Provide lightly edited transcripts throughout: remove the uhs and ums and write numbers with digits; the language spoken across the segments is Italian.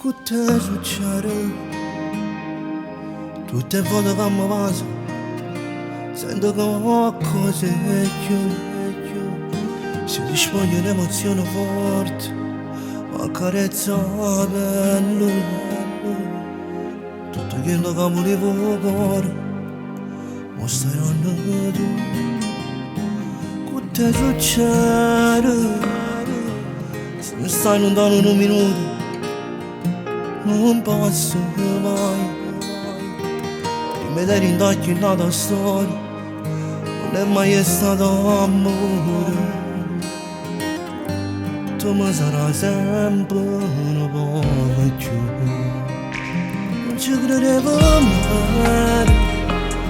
Che te succede? Tutte le volte che mi passa sento che qualcosa è più. Si dispoglia un'emozione forte, accarezza la pelle. Tutto quello che volevo cuore mo stai dando tu. Che te succede? Se mi stai lontano un minuto non posso mai rivedere in occhi la tua storia. Non è mai stato amore, tu mi sarai sempre un po' più. Non ci credevo mai,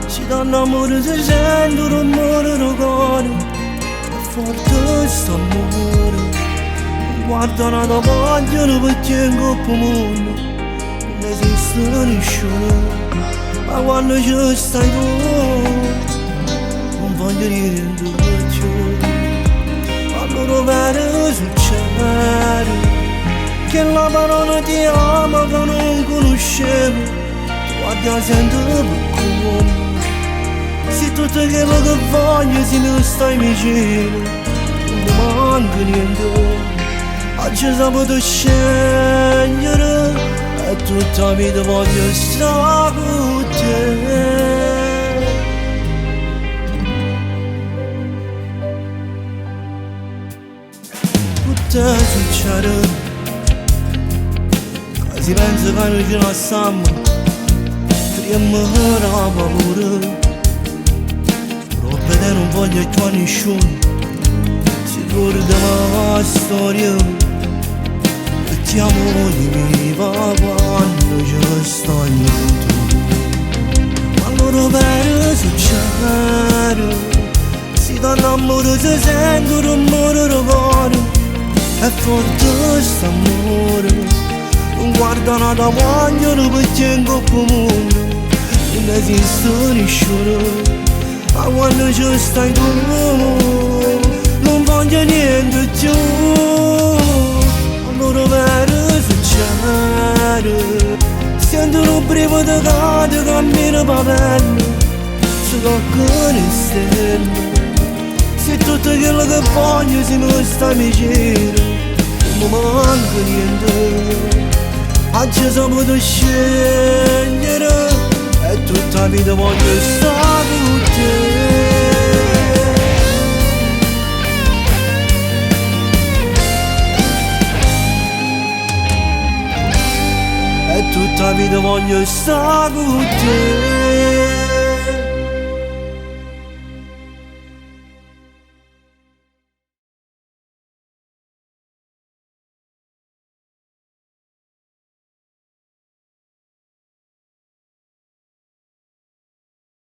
si danno amore si sente un rumore del cuore. È forte sto amore, guarda la tua vogliono perché in coppa mondo non esiste nessuno, ma quando ci stai tu non voglio niente più. Allora vero succede che la parola ti amo che non conoscevo, guarda sempre per come se tutto quello che voglio se mi stai vicino non mi manca niente. Oggi saputo scegliere e tutta la vita voglio stare con te. Che te succede? Che si pensa che non ci lasciamo, tremare la paura. Però vedere non voglio più a nessuno, si ricorda la storia. Ti amo viva quando ci stai tu. Allora vero succede, si dà l'amore si sente un rumore del cuore. È forte st'amore, non guarda nada vogliono perché in coppa mondo non esiste nessuno, ma quando ci stai tu non voglio niente più. Allora vero succede, sento un brivido di cade che mi pavella, si toccano le stelle. Se tutto quello che voglio se mi sta vicino non mi manca niente. Oggi ho saputo scegliere e tutta la vita voglio stare con te. E tutta la vita voglio stare con te.